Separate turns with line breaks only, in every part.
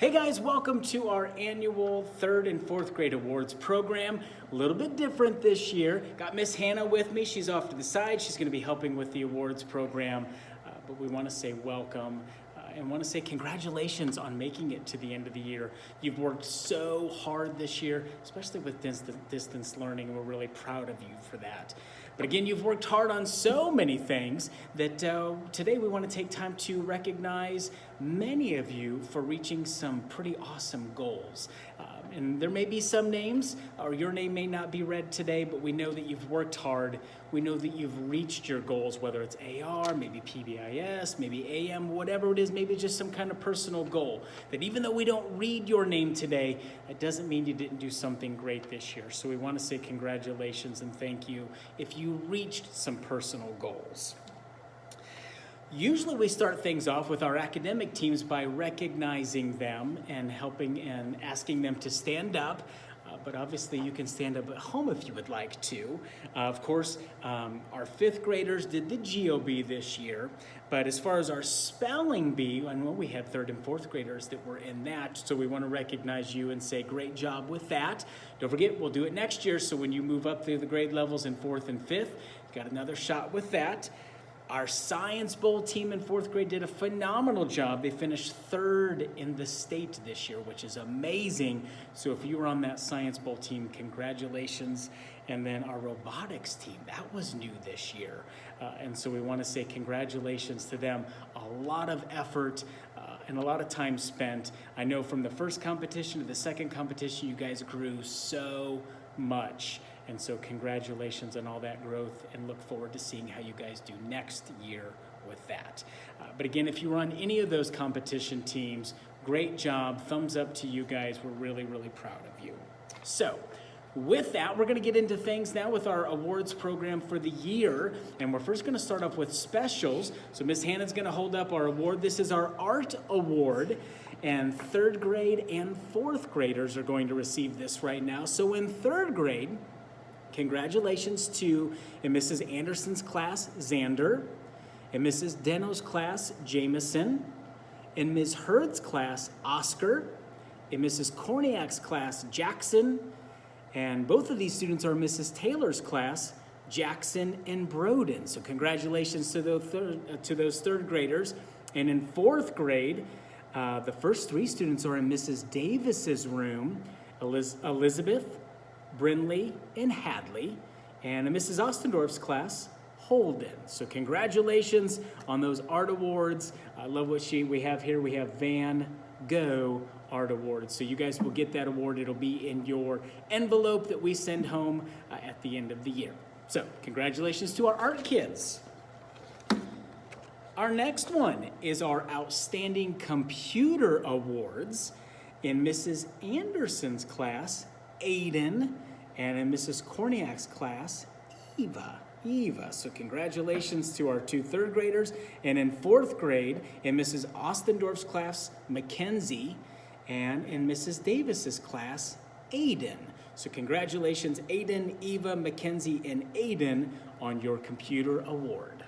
Hey guys, welcome to our annual 3rd and 4th grade awards program. A little bit different this year. Got Miss Hannah with me. She's off to the side. She's going to be helping with the awards program. But we want to say welcome and want to say congratulations on making it to the end of the year. You've worked so hard this year, especially with distance learning, and we're really proud of you for that. But again, you've worked hard on so many things that today we want to take time to recognize many of you for reaching some pretty awesome goals. And there may be some names, or your name may not be read today, but we know that you've worked hard. We know that you've reached your goals, whether it's AR, maybe PBIS, maybe AM, whatever it is, maybe just some kind of personal goal. That even though we don't read your name today, it doesn't mean you didn't do something great this year. So we want to say congratulations and thank you if you reached some personal goals. Usually we start things off with our academic teams by recognizing them and helping and asking them to stand up. But obviously you can stand up at home if you would like to. Of course, our 5th graders did the GOB this year. But as far as our spelling bee, I know we had 3rd and 4th graders that were in that. So we want to recognize you and say great job with that. Don't forget, we'll do it next year. So when you move up through the grade levels in 4th and 5th, you got another shot with that. Our Science Bowl team in 4th grade did a phenomenal job. They finished 3rd in the state this year, which is amazing. So if you were on that Science Bowl team, congratulations. And then our robotics team, that was new this year. And so we want to say congratulations to them. A lot of effort and a lot of time spent. I know from the first competition to the second competition, you guys grew so much. And so congratulations on all that growth and look forward to seeing how you guys do next year with that. But again, if you were on any of those competition teams, great job. Thumbs up to you guys. We're really, really proud of you. So with that, we're going to get into things now with our awards program for the year. And we're first going to start off with specials. So Miss Hannah's going to hold up our award. This is our art award. And 3rd grade and 4th graders are going to receive this right now. So in 3rd grade, congratulations to in Mrs. Anderson's class, Xander, in Mrs. Deno's class, Jameson, in Ms. Hurd's class, Oscar, in Mrs. Korniak's class, Jackson, and both of these students are Mrs. Taylor's class, Jackson and Broden. So congratulations to those 3rd graders. And in 4th grade, the first 3 students are in Mrs. Davis's room, Elizabeth, Brinley, and Hadley, and in Mrs. Ostendorf's class, Holden. So congratulations on those art awards. I love what we have here. We have Van Gogh Art Awards. So you guys will get that award. It'll be in your envelope that we send home at the end of the year. So congratulations to our art kids. Our next one is our Outstanding Computer Awards in Mrs. Anderson's class, Aiden, and in Mrs. Korniak's class, Eva. So congratulations to our 2 3rd graders. And in 4th grade, in Mrs. Ostendorf's class, Mackenzie, and in Mrs. Davis's class, Aiden. So congratulations, Aiden, Eva, Mackenzie, and Aiden on your computer award.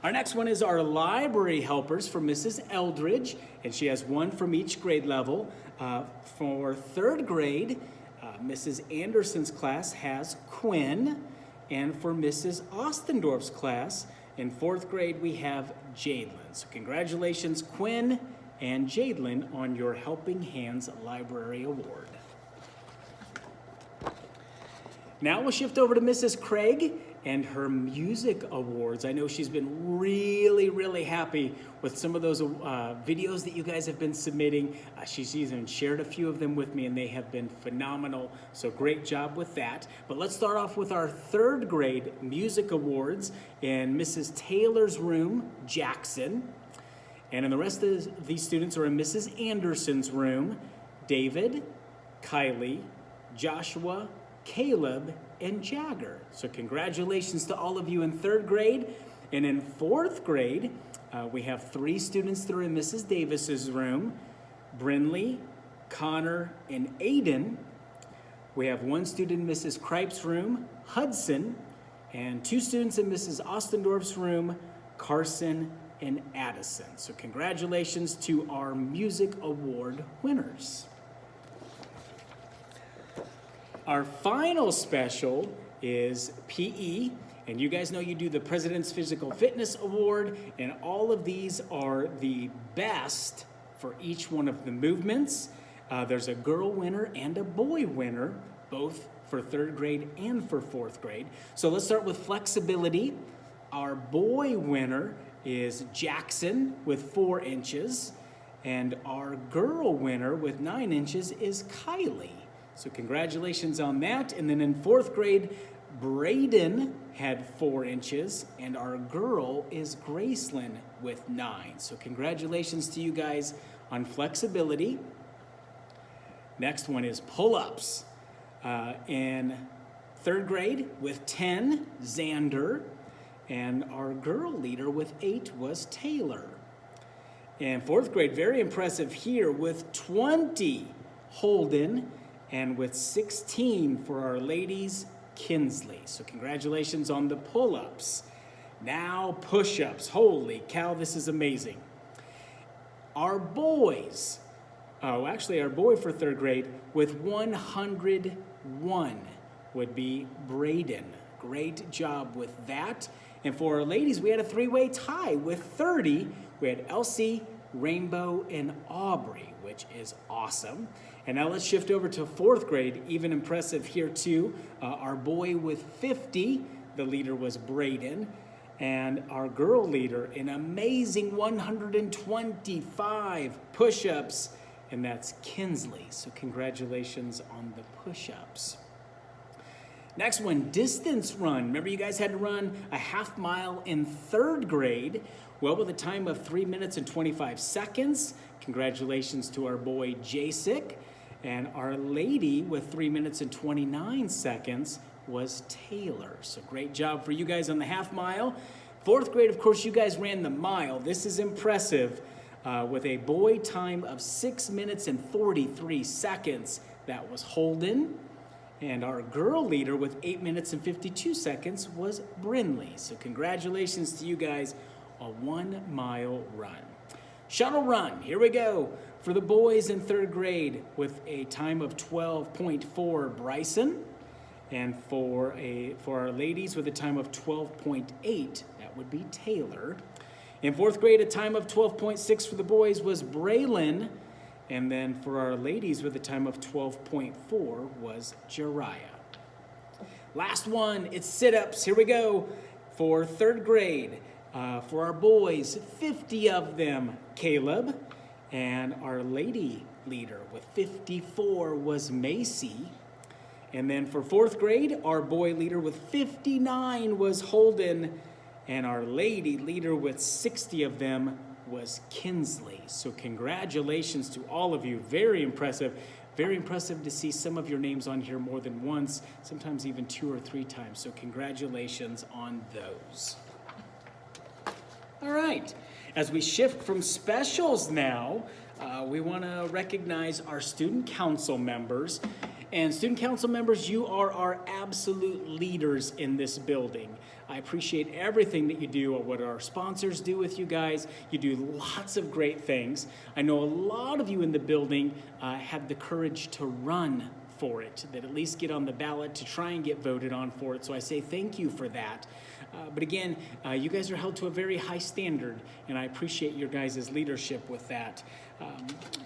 Our next one is our library helpers for Mrs. Eldridge, and she has 1 from each grade level. For 3rd grade, Mrs. Anderson's class has Quinn, and for Mrs. Ostendorf's class, in 4th grade, we have Jadlyn. So congratulations, Quinn and Jadlyn, on your Helping Hands Library Award. Now we'll shift over to Mrs. Craig and her music awards. I know she's been really, really happy with some of those videos that you guys have been submitting. She's even shared a few of them with me, and they have been phenomenal. So great job with that. But let's start off with our 3rd grade music awards in Mrs. Taylor's room, Jackson. And in the rest of these students are in Mrs. Anderson's room, David, Kylie, Joshua, Caleb, and Jagger. So congratulations to all of you in 3rd grade. And in 4th grade, we have 3 students that are in Mrs. Davis's room, Brinley, Connor, and Aiden. We have 1 student in Mrs. Kripe's room, Hudson, and 2 students in Mrs. Ostendorf's room, Carson and Addison. So congratulations to our music award winners. Our final special is PE, and you guys know you do the President's Physical Fitness Award, and all of these are the best for each one of the movements. There's a girl winner and a boy winner, both for 3rd grade and for 4th grade. So let's start with flexibility. Our boy winner is Jackson with 4 inches, and our girl winner with 9 inches is Kylie. So congratulations on that. And then in 4th grade, Braden had 4 inches, and our girl is Gracelyn with 9. So congratulations to you guys on flexibility. Next one is pull-ups. In 3rd grade with 10, Xander, and our girl leader with 8 was Taylor. In 4th grade, very impressive here with 20, Holden, and with 16 for our ladies, Kinsley. So congratulations on the pull-ups. Now push-ups. Holy cow, this is amazing. Our boys, our boy for 3rd grade with 101 would be Braden. Great job with that. And for our ladies, we had a 3-way tie with 30. We had Elsie, Rainbow, and Aubrey, which is awesome. And now let's shift over to 4th grade. Even impressive here too. Our boy with 50, the leader was Braden. And our girl leader, an amazing 125 push-ups, and that's Kinsley. So congratulations on the push-ups. Next one, distance run. Remember you guys had to run a half mile in 3rd grade. Well, with a time of 3 minutes and 25 seconds. Congratulations to our boy Jasik. And our lady with 3 minutes and 29 seconds was Taylor. So great job for you guys on the half mile. 4th grade, of course, you guys ran the mile. This is impressive. With a boy time of 6 minutes and 43 seconds. That was Holden. And our girl leader with 8 minutes and 52 seconds was Brinley. So congratulations to you guys, a 1 mile run. Shuttle run, here we go. For the boys in 3rd grade with a time of 12.4, Bryson. And for our ladies with a time of 12.8, that would be Taylor. In 4th grade, a time of 12.6 for the boys was Braylon. And then for our ladies with a time of 12.4 was Jariah. Last one, it's sit-ups. Here we go. For 3rd grade, for our boys, 50 of them, Caleb. And our lady leader with 54 was Macy. And then for 4th grade, our boy leader with 59 was Holden. And our lady leader with 60 of them was Kinsley. So congratulations to all of you. Very impressive. Very impressive to see some of your names on here more than once, sometimes even 2 or 3 times. So congratulations on those. All right. As we shift from specials now, we want to recognize our student council members. And student council members, you are our absolute leaders in this building. I appreciate everything that you do, or what our sponsors do with you guys. You do lots of great things. I know a lot of you in the building have the courage to run for it, that at least get on the ballot to try and get voted on for it. So I say thank you for that. But again, you guys are held to a very high standard, and I appreciate your guys' leadership with that.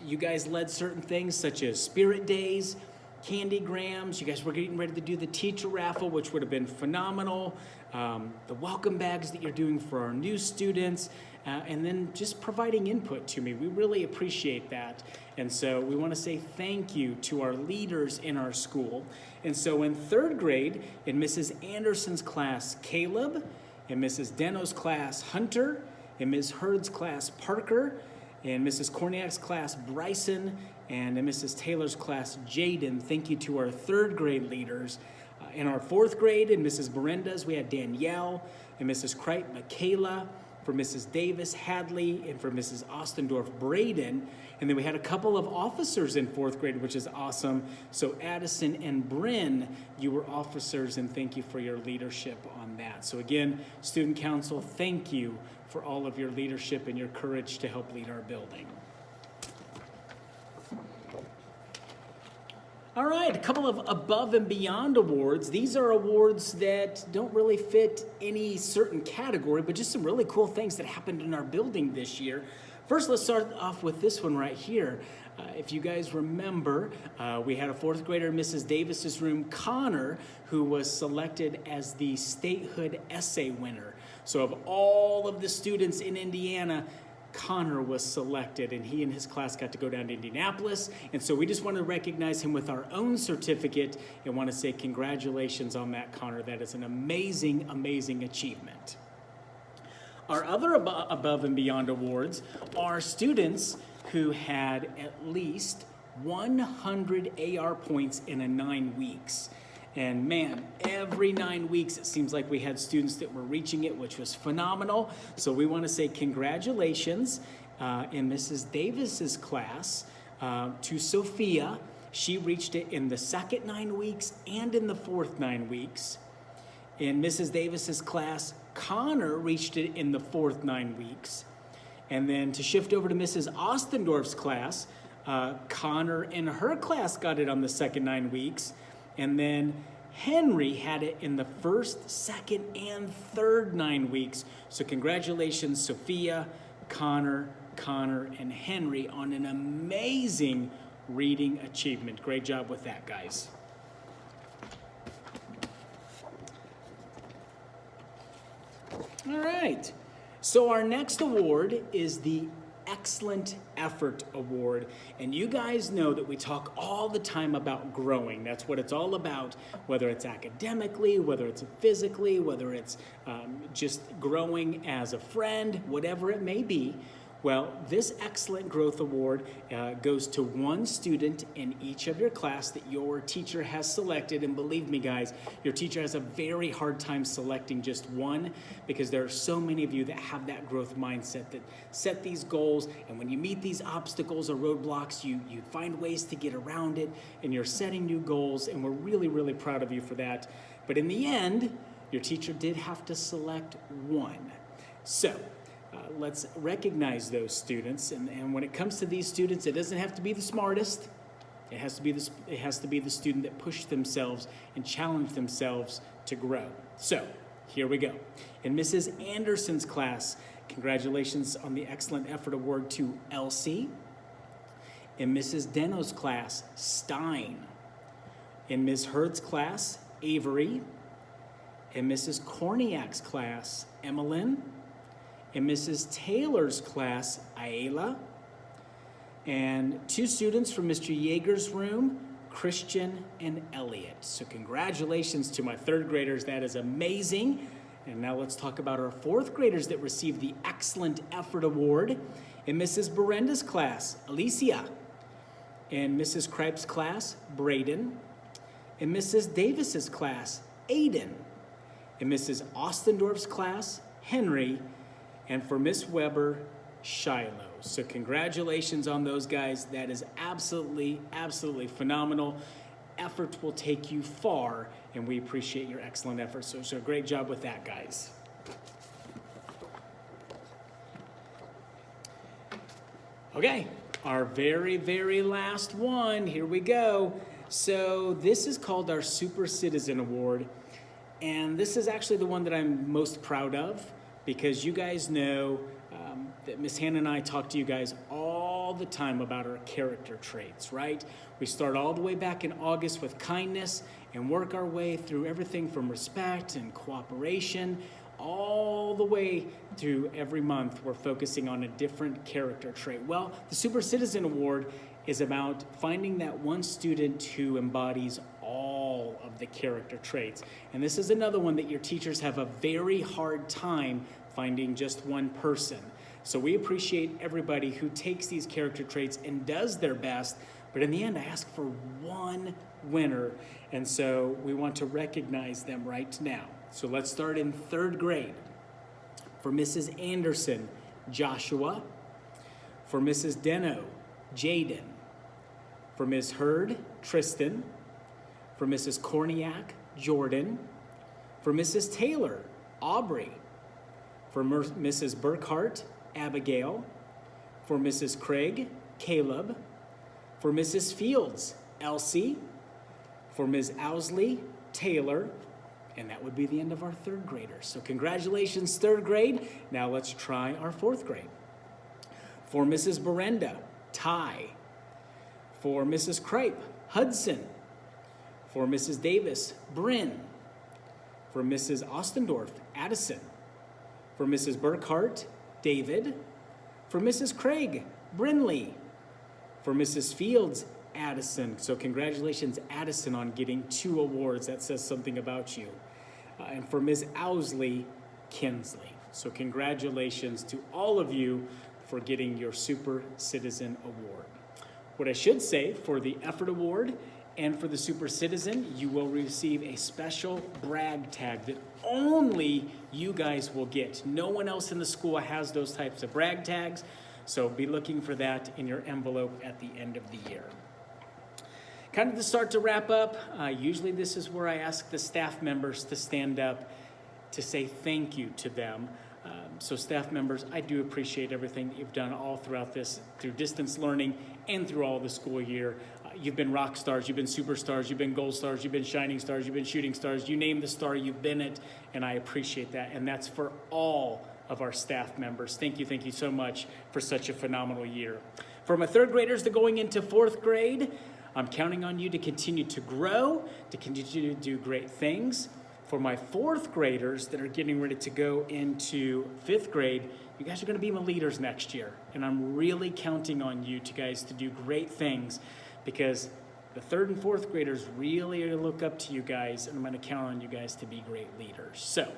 You guys led certain things such as Spirit Days, Candy Grams. You guys were getting ready to do the teacher raffle, which would have been phenomenal. The welcome bags that you're doing for our new students, and then just providing input to me. We really appreciate that. And so we want to say thank you to our leaders in our school. And so in 3rd grade, in Mrs. Anderson's class, Caleb, in Mrs. Deno's class, Hunter, in Ms. Hurd's class, Parker, in Mrs. Korniak's class, Bryson, and in Mrs. Taylor's class, Jaden. Thank you to our 3rd grade leaders. In our 4th grade, in Mrs. Berenda's, we had Danielle. In Mrs. Cripe, Michaela. for Mrs. Davis Hadley, and for Mrs. Ostendorf Braden. And then we had a couple of officers in fourth grade, which is awesome. So Addison and Bryn, you were officers, and thank you for your leadership on that. So again, Student Council, thank you for all of your leadership and your courage to help lead our building. All right, a couple of above and beyond awards. These are awards that don't really fit any certain category, but just some really cool things that happened in our building this year. First, let's start off with this one right here. If you guys remember, we had a fourth grader in Mrs. Davis's room, Connor, who was selected as the statehood essay winner. So of all of the students in Indiana, Connor was selected, and he and his class got to go down to Indianapolis. And so we just want to recognize him with our own certificate and want to say congratulations on that, Connor. That is an amazing, amazing achievement. Our other above and beyond awards are students who had at least 100 AR points in 9 weeks. And man, every 9 weeks, it seems like we had students that were reaching it, which was phenomenal. So we want to say congratulations in Mrs. Davis's class to Sophia. She reached it in the second 9 weeks and in the fourth 9 weeks. In Mrs. Davis's class, Connor reached it in the fourth 9 weeks. And then to shift over to Mrs. Ostendorf's class, Connor in her class got it on the second 9 weeks. And then Henry had it in the first, second, and third 9 weeks. So congratulations, Sophia, Connor, and Henry on an amazing reading achievement. Great job with that, guys. All right. So our next award is the Excellent Effort Award. And you guys know that we talk all the time about growing. That's what it's all about, whether it's academically, whether it's physically, whether it's just growing as a friend, whatever it may be. Well, this Excellent Growth Award goes to one student in each of your class that your teacher has selected. And believe me, guys, your teacher has a very hard time selecting just one, because there are so many of you that have that growth mindset, that set these goals. And when you meet these obstacles or roadblocks, you find ways to get around it, and you're setting new goals. And we're really, really proud of you for that. But in the end, your teacher did have to select one. So let's recognize those students. And when it comes to these students, it doesn't have to be the smartest. It has to be the student that pushed themselves and challenged themselves to grow. So here we go. In Mrs. Anderson's class, congratulations on the Excellent Effort Award to Elsie. In Mrs. Deno's class, Stein. In Ms. Hurd's class, Avery. In Mrs. Korniak's class, Emmeline. In Mrs. Taylor's class, Ayla. And 2 students from Mr. Yeager's room, Christian and Elliot. So congratulations to my third graders. That is amazing. And now let's talk about our fourth graders that received the Excellent Effort Award. In Mrs. Berenda's class, Alicia. In Mrs. Kripe's class, Braden. In Mrs. Davis's class, Aiden. In Mrs. Ostendorf's class, Henry. And for Miss Weber, Shiloh. So congratulations on those guys. That is absolutely, absolutely phenomenal. Effort will take you far, and we appreciate your excellent efforts. So great job with that, guys. Okay, our very, very last one. Here we go. So this is called our Super Citizen Award. And this is actually the one that I'm most proud of, because you guys know that Miss Hannah and I talk to you guys all the time about our character traits, right? We start all the way back in August with kindness and work our way through everything from respect and cooperation, all the way through every month we're focusing on a different character trait. Well, the Super Citizen Award is about finding that one student who embodies all of the character traits. And this is another one that your teachers have a very hard time finding just one person. So we appreciate everybody who takes these character traits and does their best, but in the end I ask for one winner, and so we want to recognize them right now. So let's start in third grade. For Mrs. Anderson, Joshua. For Mrs. Deno, Jaden. For Ms. Hurd, Tristan. For Mrs. Korniak, Jordan. For Mrs. Taylor, Aubrey. For Mrs. Burkhart, Abigail. For Mrs. Craig, Caleb. For Mrs. Fields, Elsie. For Ms. Owsley, Taylor. And that would be the end of our third graders. So congratulations, third grade. Now let's try our fourth grade. For Mrs. Berenda, Ty. For Mrs. Kripe, Hudson. For Mrs. Davis, Bryn. For Mrs. Ostendorf, Addison. For Mrs. Burkhart, David. For Mrs. Craig, Brinley. For Mrs. Fields, Addison. So congratulations, Addison, on getting 2 awards. That says something about you. And for Ms. Owsley, Kinsley. So congratulations to all of you for getting your Super Citizen Award. What I should say, for the Effort Award and for the Super Citizen, you will receive a special brag tag that only you guys will get. No one else in the school has those types of brag tags, so be looking for that in your envelope at the end of the year. Kind of to start to wrap up, usually this is where I ask the staff members to stand up to say thank you to them. So staff members, I do appreciate everything that you've done all throughout this, through distance learning and through all the school year. You've been rock stars, you've been superstars, you've been gold stars, you've been shining stars, you've been shooting stars. You name the star, you've been it, and I appreciate that. And that's for all of our staff members. Thank you so much for such a phenomenal year. For my third graders that are going into fourth grade, I'm counting on you to continue to grow, to continue to do great things. For my fourth graders that are getting ready to go into fifth grade, you guys are going to be my leaders next year. And I'm really counting on you guys to do great things, because the third and fourth graders really look up to you guys, and I'm going to count on you guys to be great leaders. So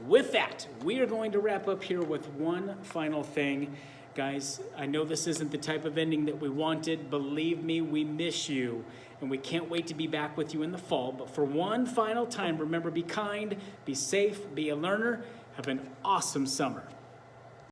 with that, we are going to wrap up here with one final thing. Guys, I know this isn't the type of ending that we wanted. Believe me, we miss you, and we can't wait to be back with you in the fall. But for one final time, remember, be kind, be safe, be a learner. Have an awesome summer.